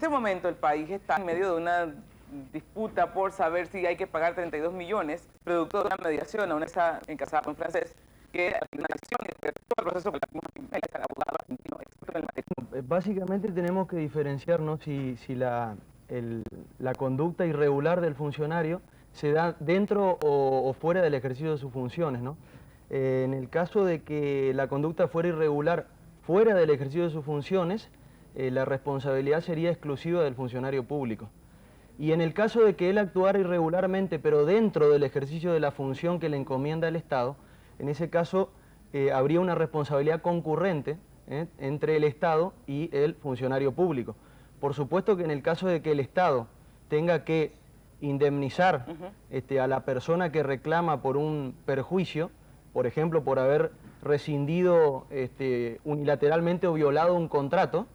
este momento el país está en medio de una disputa por saber si hay que pagar 32 millones, producto de una mediación a una empresa encasada por un francés, que una acción de todo el proceso con el abogado argentino experto en el materia. Básicamente tenemos que diferenciarnos si la conducta irregular del funcionario se da dentro o fuera del ejercicio de sus funciones, ¿no? En el caso de que la conducta fuera irregular fuera del ejercicio de sus funciones, la responsabilidad sería exclusiva del funcionario público. Y en el caso de que él actuara irregularmente, pero dentro del ejercicio de la función que le encomienda el Estado, en ese caso habría una responsabilidad concurrente entre el Estado y el funcionario público. Por supuesto que en el caso de que el Estado tenga que indemnizar a la persona que reclama por un perjuicio, por ejemplo, por haber rescindido unilateralmente o violado un contrato,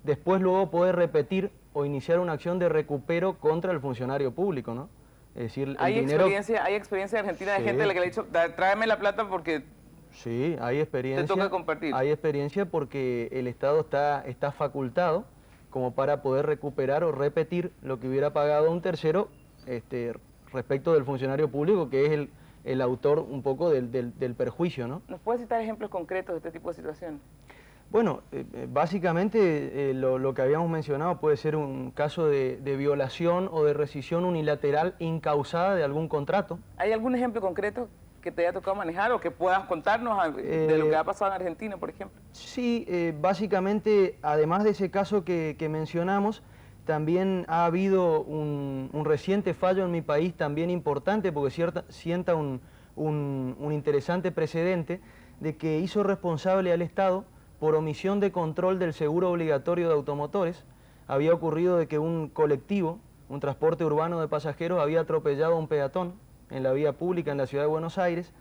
después luego puede repetir o iniciar una acción de recupero contra el funcionario público, ¿no? Es decir, ¿Hay experiencia argentina de Sí. gente a la que le ha dicho, tráeme la plata porque Sí, hay experiencia. te toca compartir? Hay experiencia porque el Estado está facultado como para poder recuperar o repetir lo que hubiera pagado un tercero respecto del funcionario público, que es el autor un poco del perjuicio, ¿no? ¿Nos puedes citar ejemplos concretos de este tipo de situación? Bueno, básicamente lo que habíamos mencionado puede ser un caso de violación o de rescisión unilateral incausada de algún contrato. ¿Hay algún ejemplo concreto que te haya tocado manejar o que puedas contarnos de lo que ha pasado en Argentina, por ejemplo? Sí, básicamente, además de ese caso que mencionamos, también ha habido un reciente fallo en mi país también importante porque sienta un interesante precedente de que hizo responsable al Estado por omisión de control del seguro obligatorio de automotores. Había ocurrido de que un colectivo, un transporte urbano de pasajeros, había atropellado a un peatón en la vía pública en la ciudad de Buenos Aires,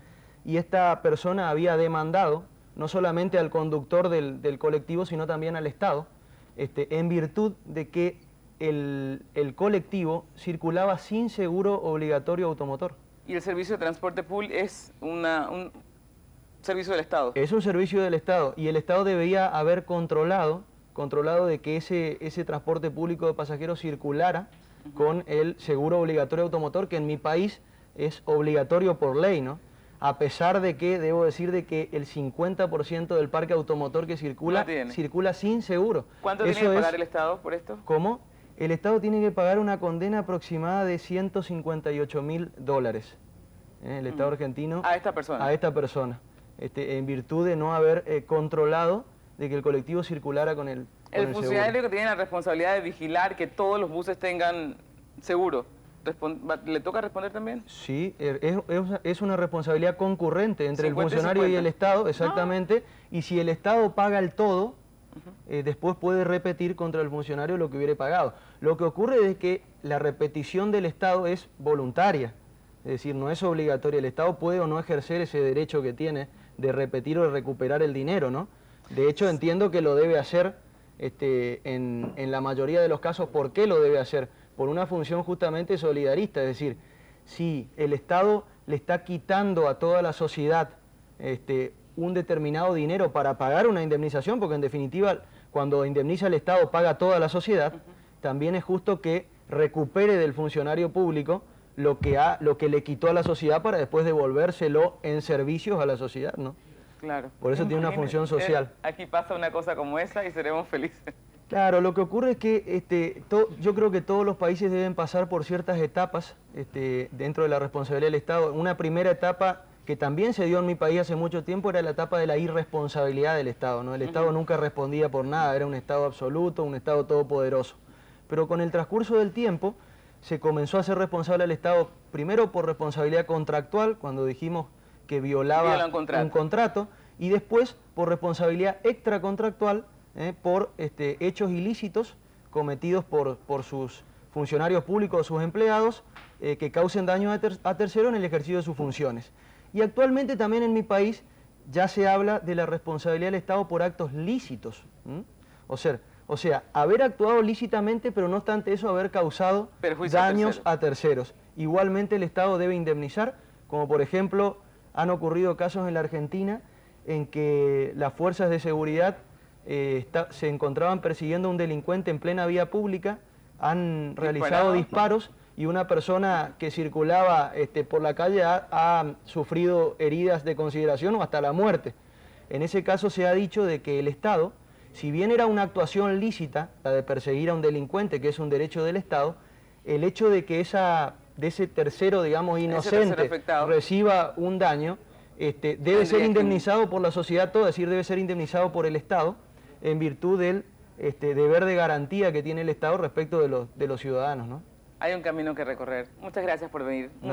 y esta persona había demandado no solamente al conductor del colectivo, sino también al Estado, en virtud de que el colectivo circulaba sin seguro obligatorio automotor. ¿Y el servicio de transporte público es un servicio del Estado? Es un servicio del Estado, y el Estado debería haber controlado de que ese transporte público de pasajeros circulara con el seguro obligatorio automotor, que en mi país es obligatorio por ley, ¿no? A pesar de que, debo decir, de que el 50% del parque automotor que circula sin seguro. ¿Cuánto tiene que pagar el Estado por esto? ¿Cómo? El Estado tiene que pagar una condena aproximada de $158.000. El Estado argentino. ¿A esta persona? A esta persona. En virtud de no haber controlado de que el colectivo circulara con el funcionario seguro. que tiene la responsabilidad de vigilar que todos los buses tengan seguro, ¿le toca responder también? Sí, es una responsabilidad concurrente entre el 50 y funcionario 50. y el Estado, exactamente, y si el Estado paga el todo, después puede repetir contra el funcionario lo que hubiera pagado. Lo que ocurre es que la repetición del Estado es voluntaria, es decir, no es obligatoria. El Estado puede o no ejercer ese derecho que tiene de repetir o de recuperar el dinero, ¿no? De hecho, entiendo que lo debe hacer en la mayoría de los casos. ¿Por qué lo debe hacer? Por una función justamente solidarista, es decir, si el Estado le está quitando a toda la sociedad un determinado dinero para pagar una indemnización, porque en definitiva cuando indemniza el Estado paga toda la sociedad, también es justo que recupere del funcionario público lo que le quitó a la sociedad para después devolvérselo en servicios a la sociedad, ¿no? Claro. Por eso tiene una función social. Aquí pasa una cosa como esa y seremos felices. Claro, lo que ocurre es que yo creo que todos los países deben pasar por ciertas etapas dentro de la responsabilidad del Estado. Una primera etapa que también se dio en mi país hace mucho tiempo era la etapa de la irresponsabilidad del Estado, ¿no? El Estado nunca respondía por nada, era un Estado absoluto, un Estado todopoderoso. Pero con el transcurso del tiempo se comenzó a ser responsable al Estado, primero por responsabilidad contractual, cuando dijimos que violaba un contrato, y después por responsabilidad extracontractual, por hechos ilícitos cometidos por sus funcionarios públicos o sus empleados que causen daño a terceros en el ejercicio de sus funciones. Y actualmente también en mi país ya se habla de la responsabilidad del Estado por actos lícitos. O sea, haber actuado lícitamente, pero no obstante eso haber causado daños a terceros. Igualmente el Estado debe indemnizar, como por ejemplo han ocurrido casos en la Argentina en que las fuerzas de seguridad se encontraban persiguiendo a un delincuente en plena vía pública, han realizado disparos y una persona que circulaba por la calle ha sufrido heridas de consideración o hasta la muerte. En ese caso se ha dicho de que el Estado, si bien era una actuación lícita, la de perseguir a un delincuente, que es un derecho del Estado, el hecho de que ese tercero, digamos, inocente, reciba un daño, debe ser indemnizado por la sociedad toda, es decir, debe ser indemnizado por el Estado en virtud del deber de garantía que tiene el Estado respecto de los ciudadanos, ¿no? Hay un camino que recorrer. Muchas gracias por venir. No.